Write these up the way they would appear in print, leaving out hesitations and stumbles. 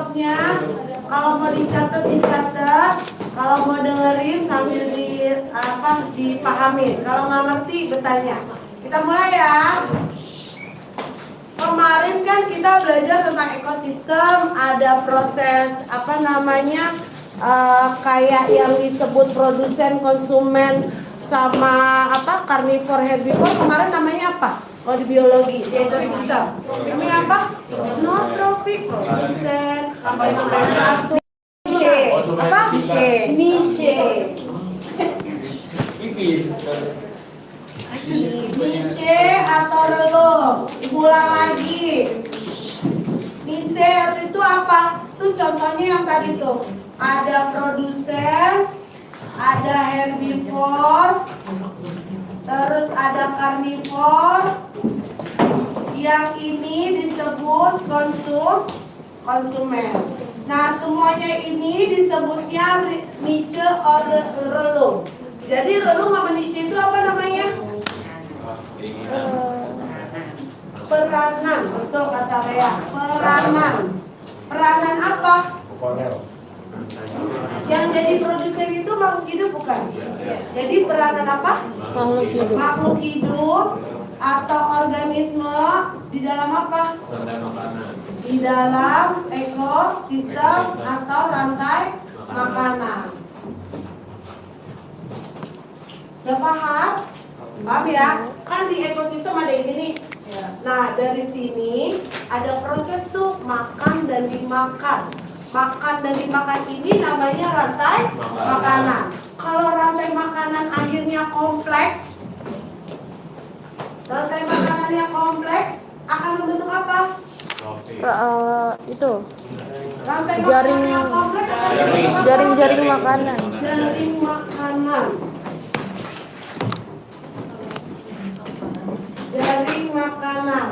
laptopnya. Kalau mau dicatat, dicatat. Kalau mau dengerin sambil dipahami. Kalau nggak ngerti, bertanya. Kita mulai ya. Kemarin kan kita belajar tentang ekosistem, ada proses kayak yang disebut produsen, konsumen, sama carnivore, herbivore. Kemarin namanya apa? Kalau di biologi, di ekosistem. Ini apa? Nootropic, produsen, konsumen satu. Niche. Niche atau relung. Ulang lagi. Niche itu apa? Itu contohnya yang tadi tuh. Ada produsen, ada herbivore, terus ada karnivor. Yang ini disebut konsumen. Nah, semuanya ini disebutnya niche or relung. Jadi relung sama niche itu apa namanya? Peranan, betul kata Lea. Peranan. Peranan apa? Yang jadi produsen itu makhluk hidup bukan? Jadi peranan apa? Makhluk hidup atau organisme di dalam apa? Di dalam ekosistem atau rantai makanan. Udah paham? Paham ya? Kan di ekosistem ada ini nih. Nah, dari sini ada proses tuh makan dan dimakan. Makan dan dimakan ini namanya rantai makanan. Kalau rantai makanan akhirnya kompleks, rantai makanannya kompleks akan membentuk apa? Itu Rantai jaring makanan yang kompleks akan membentuk apa? jaring makanan. Jaring makanan. Jaring makanan.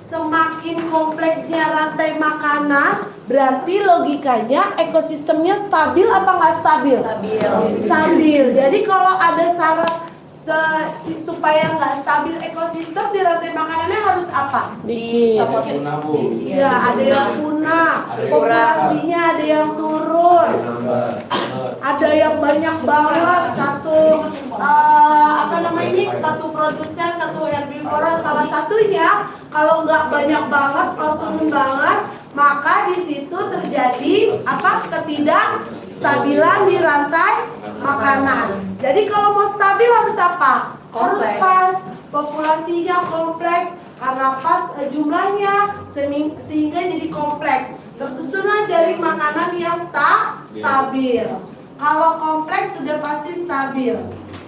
Semakin kompleksnya rantai makanan, berarti logikanya ekosistemnya stabil apa nggak stabil? Stabil. Jadi kalau ada syarat supaya nggak stabil ekosistem di rantai makanannya harus apa? Dikit. Ya, ada yang punah, populasinya ada yang turun, ada yang banyak banget. Satu produsen, satu herbivora. Salah satunya kalau nggak banyak banget atau turun banget, maka di situ terjadi ketidakstabilan di rantai makanan. Jadi kalau mau stabil harus apa? Harus pas, populasinya kompleks. Karena pas jumlahnya sehingga jadi kompleks. Tersusunlah jaring makanan yang stabil. Kalau kompleks sudah pasti stabil.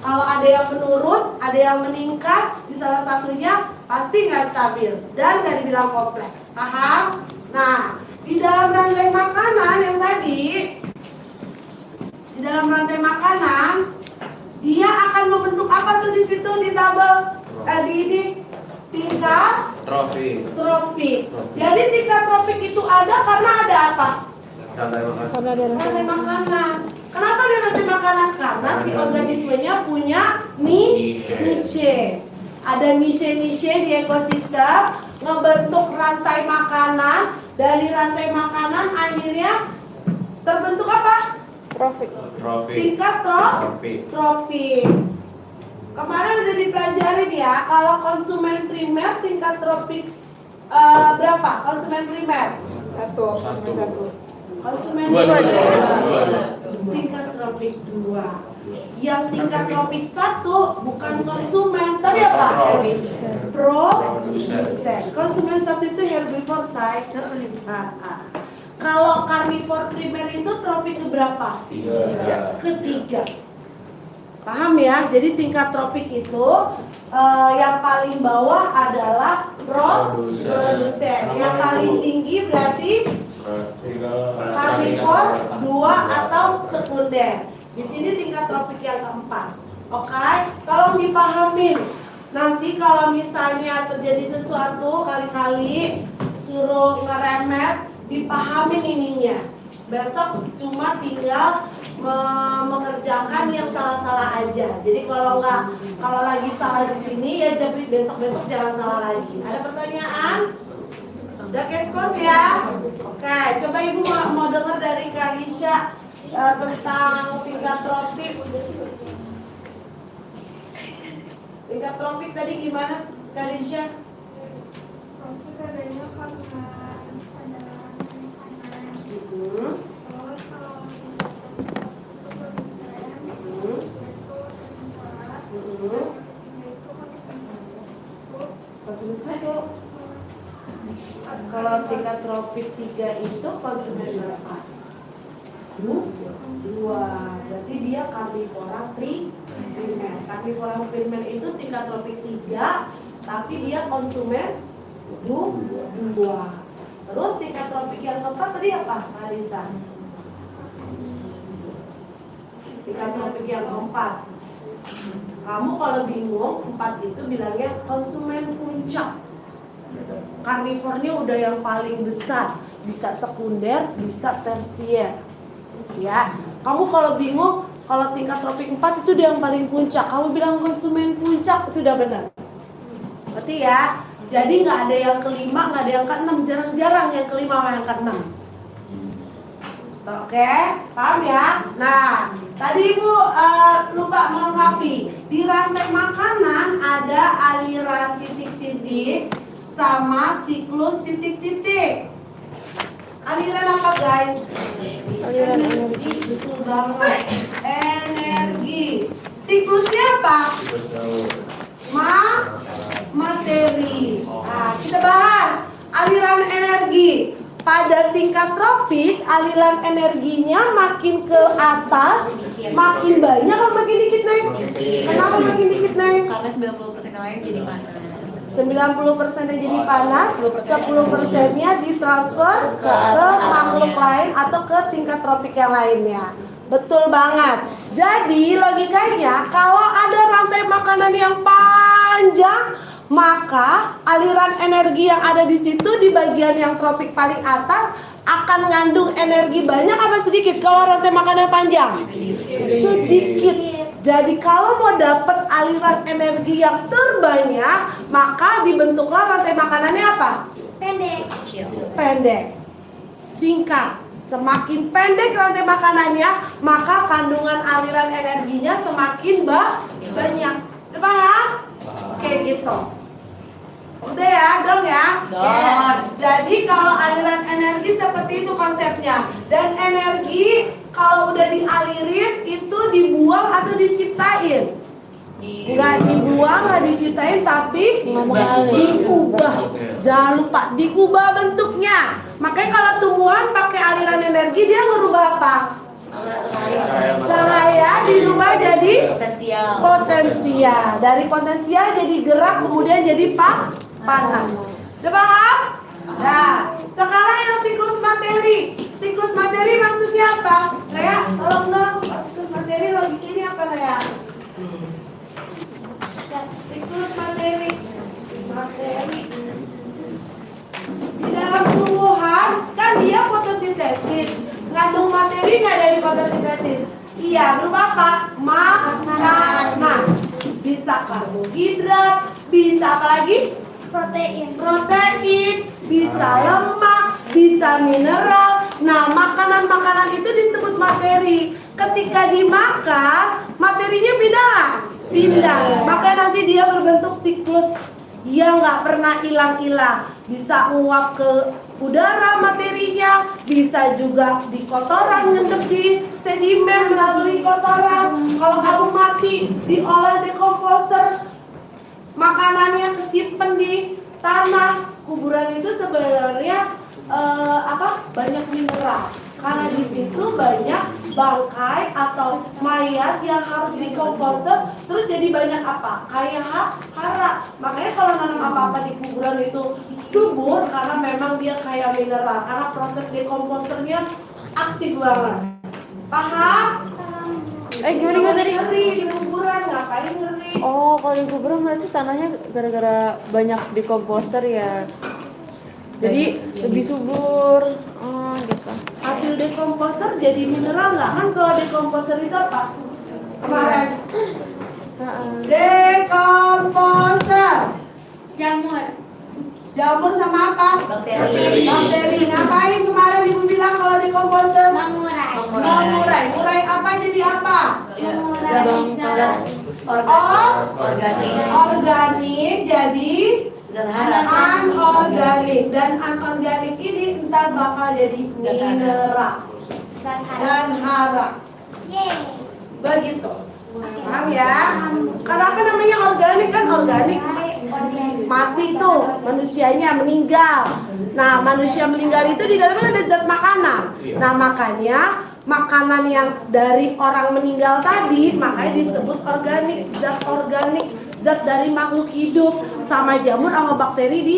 Kalau ada yang menurun, ada yang meningkat, di salah satunya pasti nggak stabil dan nggak dibilang kompleks. Paham? Nah, di dalam rantai makanan yang tadi, di dalam rantai makanan, dia akan membentuk apa tuh di situ di tabel tadi ini? Tingkat tropik. Jadi tingkat tropik itu ada karena ada apa? Rantai makanan. Kenapa ada rantai makanan? Karena si organismenya punya niche. Ada niche-niche di ekosistem ngebentuk rantai makanan. Dari rantai makanan akhirnya terbentuk apa? Tingkat tropik. Kemarin udah dipelajarin ya, kalau konsumen primer tingkat tropik berapa? Konsumen primer? Satu. Konsumen primer tingkat tropik 2. Yang tingkat tropik 1 bukan konsumen, tapi apa? Produsen. Konsumen 1 itu herbivore, say. Kalau karnivor primer itu tropik keberapa? Ketiga. Paham ya? Jadi tingkat tropik itu yang paling bawah adalah produsen. Yang paling tinggi berarti karnivor 2 atau sekunder. Di sini tingkat tropik yang keempat. Oke? Tolong dipahamin. Nanti kalau misalnya terjadi sesuatu kali-kali suruh ngeremet, dipahamin ininya. Besok cuma tinggal mengerjakan yang salah-salah aja. Jadi kalau lagi salah di sini ya jadi besok-besok jangan salah lagi. Ada pertanyaan? Udah case close ya? Oke, coba Ibu mau dengar dari Kak Lisha tentang tingkat tropik. Tingkat tropik tadi gimana Kak Lisha? Tropik adanya karena ada panas. Hmm. Terus kalau itu berpersen, itu tempat, itu Konsumen satu. Kalau tingkat tropik 3 itu konsumen berapa? 2. Berarti dia karnivora primer. Karnivora primer itu tingkat tropik 3, tapi dia konsumen 2. Terus tingkat tropik yang keempat tadi apa, Marisa? Tingkat tropik yang keempat. Kamu kalau bingung, 4 itu bilangnya konsumen puncak. Karnivornya udah yang paling besar, bisa sekunder, bisa tersier. Ya, kamu kalau bingung, kalau tingkat tropik 4 itu dia yang paling puncak. Kamu bilang konsumen puncak, itu udah benar. Berarti ya, jadi nggak ada yang kelima, nggak ada yang keenam, jarang-jarang yang kelima sama yang keenam. Oke, paham ya? Nah, tadi Ibu lupa melengkapi. Di rantai makanan ada aliran titik-titik sama siklus titik-titik. Aliran apa guys? Aliran energi. Betul banget. Energi. Siklusnya apa? Materi. Nah, kita bahas aliran energi. Pada tingkat tropik, aliran energinya makin ke atas, makin banyak atau makin dikit naik? Kenapa makin dikit naik? Karena 90% yang lain jadi panas. 90%-nya jadi panas, 10%-nya ditransfer ke makhluk lain atau ke tingkat tropik yang lainnya. Betul banget. Jadi logikanya kalau ada rantai makanan yang panjang, maka aliran energi yang ada di situ di bagian yang tropik paling atas akan ngandung energi banyak apa sedikit kalau rantai makanan panjang? Sedikit. Jadi kalau mau dapat aliran energi yang terbanyak, maka dibentuklah rantai makanannya apa? Pendek. Singkat. Semakin pendek rantai makanannya, maka kandungan aliran energinya semakin banyak. Udah paham? Oke gitu. Udah ya, dong ya? Jadi kalau aliran energi seperti itu konsepnya. Dan energi kalau udah dialirin itu dibuang atau diciptain? Nggak dibuang, nggak diciptain, tapi diubah. Jangan lupa, diubah bentuknya. Makanya kalau tumbuhan pakai aliran energi, dia ngerubah apa? Cahaya dirubah jadi potensial. Dari potensial jadi gerak, kemudian jadi panas. Udah paham? Nah, sekarang yang siklus materi. Siklus materi maksudnya apa? Lea, tolong dong. Siklus materi logik ini apa, Lea? Siklus materi. Di dalam tumbuhan kan dia fotosintesis. Ngandung materi nggak dari fotosintesis? Iya, berupa apa? Makanan. Bisa karbohidrat, bisa apa lagi? Protein, bisa lemak, bisa mineral. Nah, makanan-makanan itu disebut materi. Ketika dimakan, materinya pindah. Maka nanti dia berbentuk siklus yang nggak pernah hilang-hilang. Bisa uap ke udara materinya, bisa juga di kotoran ngendep di sedimen melalui kotoran. Kalau kamu mati, diolah dekomposer, makanannya kesimpan di tanah. Kuburan itu sebenarnya banyak mineral. Karena di situ banyak bangkai atau mayat yang harus dikomposer, terus jadi banyak apa? Kayak hara. Makanya kalau nanam apa-apa di kuburan itu subur karena memang dia kaya mineral. Karena proses dekomposernya aktif banget. Paham? Gimana tadi? Ngeri di kuburan, ngapain ngeri? Oh, kalau di kuburan berarti tanahnya gara-gara banyak dekomposer ya. Jadi lebih subur. Oh, gitu. Hasil dekomposer jadi mineral nggak? Kan kalau dekomposer itu apa? Kemarin dekomposer. Jamur. Jamur sama apa? Bakteri. Bakteri. Ngapain kemarin ibu bilang kalau di komposer? Mengurai. Mengurai. Ngurai apa jadi apa? Mengurai. Organik. Organik jadi Zat hara. anorganik. Dan anorganik ini ntar bakal jadi mineral dan hara. Yeay. Begitu. Paham ya? Kenapa namanya organik? Kan organik mati tuh, manusianya meninggal. Nah, manusia meninggal itu di dalamnya ada zat makanan. Nah, makanya makanan yang dari orang meninggal tadi makanya disebut organik, zat dari makhluk hidup. Sama jamur sama bakteri di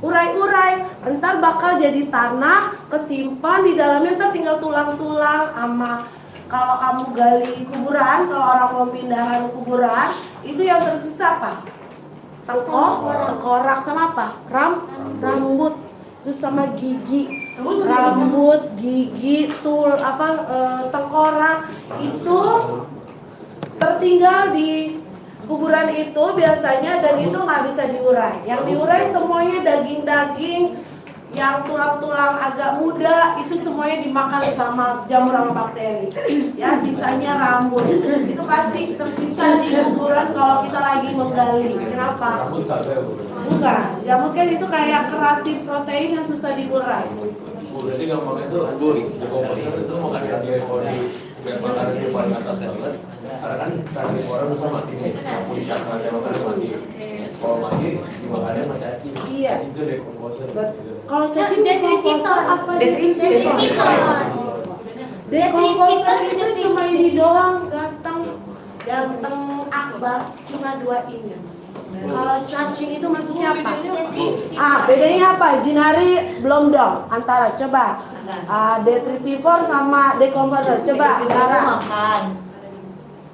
urai-urai, entar bakal jadi tanah, kesimpan di dalamnya, entar tinggal tulang-tulang sama. Kalau kamu gali kuburan, kalau orang mau pindahan kuburan, itu yang tersisa apa? Tengkorak sama apa? Rambut, terus sama gigi. Rambut, gigi, tengkorak itu tertinggal di kuburan itu biasanya, dan itu nggak bisa diurai. Yang diurai semuanya daging-daging, yang tulang-tulang agak muda itu semuanya dimakan sama jamur sama bakteri. Ya, sisanya rambut. Itu pasti tersisa di kuburan kalau kita lagi menggali. Kenapa? Bukan. Jamur kan itu kayak keratin protein yang susah diurai. Jadi gampangnya itu di komposer itu makan karnivora di makanan yang paling atas ya kan? Karena kan karnivora bisa mati nih, di sakralnya makannya mati. Kalau mati dimakannya sama cacing. Iya. Itu dekomposer. Kalau cacing dekomposer apa? Detritivor. Dekomposer itu cuma ini doang, ganteng akbar, cuma dua ini. Kalau cacing itu maksudnya apa? Bedanya apa? Jinari belum dong. Antara coba detritivor sama dekomposer. Coba Rara. Makan.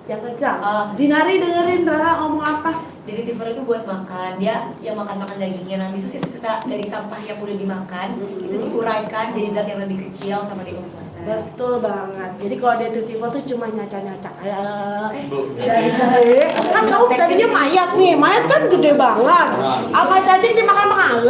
Yang kencang. Jinari dengerin Rara ngomong apa? Detritivor itu buat makan, dia yang makan dagingnya. Nah, itu sisa dari sampah yang udah dimakan itu diuraikan jadi zat yang lebih kecil sama dekomposer. Betul banget. Jadi kalau detritivor tuh cuma nyacak-nyacak. Dari kan kamu tadinya mayat nih, mayat kan gede banget. Apa cacing dimakan-makan?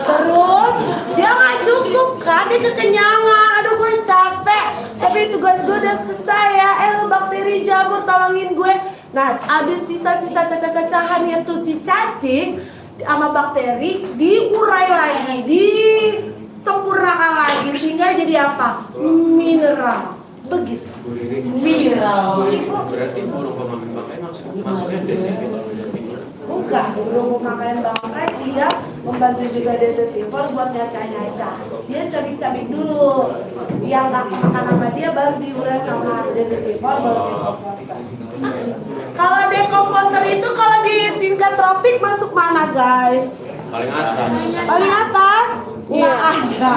Terus dia nggak cukup kan, dia kekenyangan. Aduh gue capek, tapi tugas gue udah selesai ya. Lo bakteri jamur tolongin gue. Nah, ada sisa-sisa cacah-cacahan yang tuh si cacing sama bakteri diurai lagi, disempurnakan lagi sehingga jadi apa? Mineral. Begitu. Mineral. Berarti burung pemakan bangkai masuknya detritivor. Bukan, burung pemakaian bangkai dia membantu juga detritivor buat nyacah-nyacah. Dia cabik-cabik dulu. Yang tak makan sama dia baru diurai sama detritivor baru dekomposer. Kalau dekomposer itu kalau di tingkat tropik masuk mana guys? Paling atas. Paling atas? Nggak ada.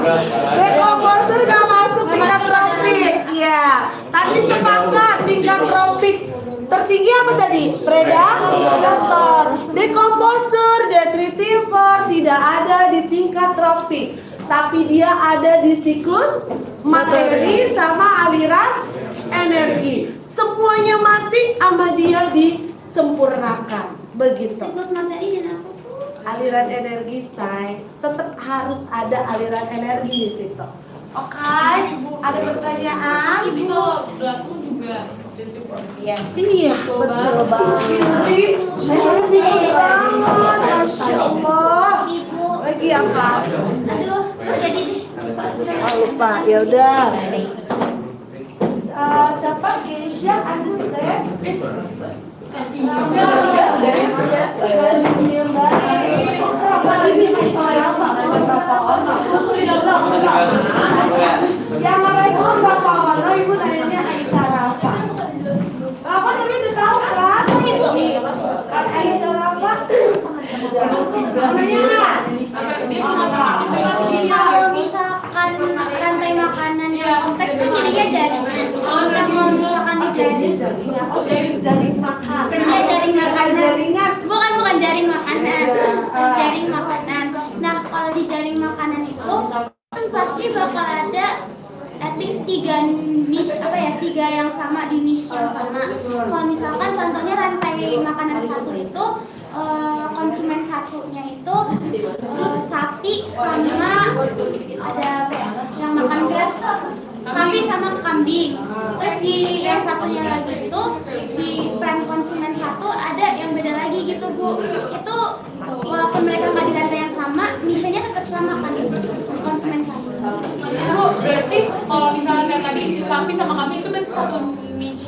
Dekomposer nggak masuk tingkat tropik. Ya, tadi sepakat tingkat tropik. Tertinggi apa tadi? Predator. Dekomposer, detritivor tidak ada di tingkat tropik, tapi dia ada di siklus materi sama aliran energi. Semuanya mati sama dia disempurnakan. Begitu. Siklus materi dan apa? Aliran energi, say. Tetap harus ada aliran energi di situ. Oke, ada pertanyaan? Belakang juga. Yes. Iya, betul banget. Masya Allah. Ibu. Lagi apa? Aduh, kok jadi deh. Oh, lupa. Ya udah. Siapa? Keisha, understand? Yang merespon berapa orang? Ibu nanya Aisyah Rafa. Rafa tapi udah tahu kan? Kan Aisyah Rafa? Namanya nggak? Kalau misalkan rantai makanan yang kompleks kan jadinya jaringan. Nah, kalau misalkan di jaring, Oh, jaring makan. ya jaring makanan. Jaringan. Bukan jaring makanan. Jaring makanan. Nah, kalau di jaring makanan itu kan pasti bakal ada at least 3 niche tiga yang sama di niche yang sama. Kalau misalkan contohnya rantai makanan satu itu konsumen satunya itu sapi sama ada apa ya, yang makan grass, sapi sama kambing. Terus di yang satunya lagi itu di peran konsumen satu ada yang beda lagi gitu Bu. Itu walaupun mereka nggak di rantai yang sama, niche-nya tetap sama kan konsumen satu. Bu, berarti kalau misalnya kayak tadi sapi sama kambing itu berarti satu niche.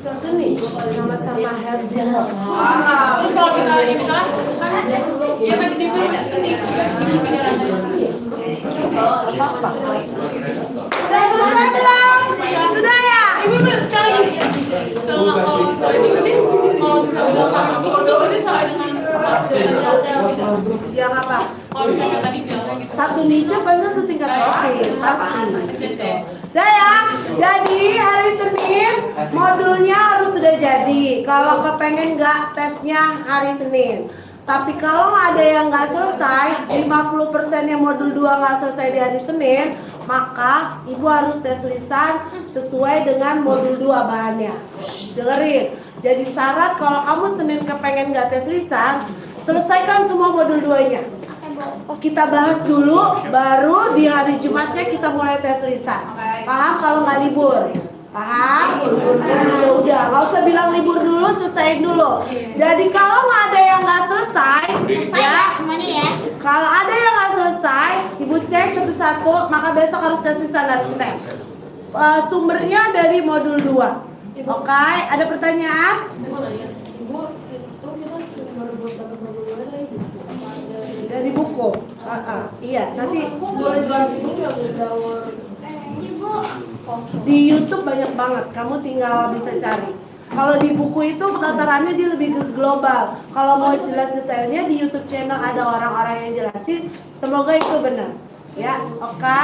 Satu nih, sama-sama healthy. Terus kalau misalnya kan ya tadi itu niche juga beda rasanya. Sudah selesai belum? Sudah ya? Ibu sekali lagi. Kalau misalnya sama itu berarti salah dengan Yang apa? kalau misalnya tadi bilangnya gitu. Satu niche pasti satu tingkat profil pasti. Dah ya, jadi hari Senin modulnya harus sudah jadi. Kalau kepengen nggak tesnya hari Senin. Tapi kalau ada yang nggak selesai, 50% yang modul 2 nggak selesai di hari Senin, maka ibu harus tes lisan sesuai dengan modul 2 bahannya. Dengerin. Jadi syarat kalau kamu Senin kepengen nggak tes lisan, selesaikan semua modul 2-nya. Kita bahas dulu, baru di hari Jumatnya kita mulai tes lisan. Paham kalau nggak libur? Paham? Ya udah, nggak usah bilang libur dulu, selesaiin dulu. Jadi kalau nggak ada yang nggak selesai, ya Semuanya ya. kalau ada yang nggak selesai, ibu cek satu-satu, maka besok harus tes lisan dari Senin. Sumbernya dari modul 2. Oke, ada pertanyaan? Dari buku. Iya, nanti di YouTube banyak banget. Kamu tinggal bisa cari. Kalau di buku itu tatarannya dia lebih ke global. Kalau mau jelas detailnya di YouTube channel ada orang-orang yang jelasin. Semoga itu benar. Ya, oke.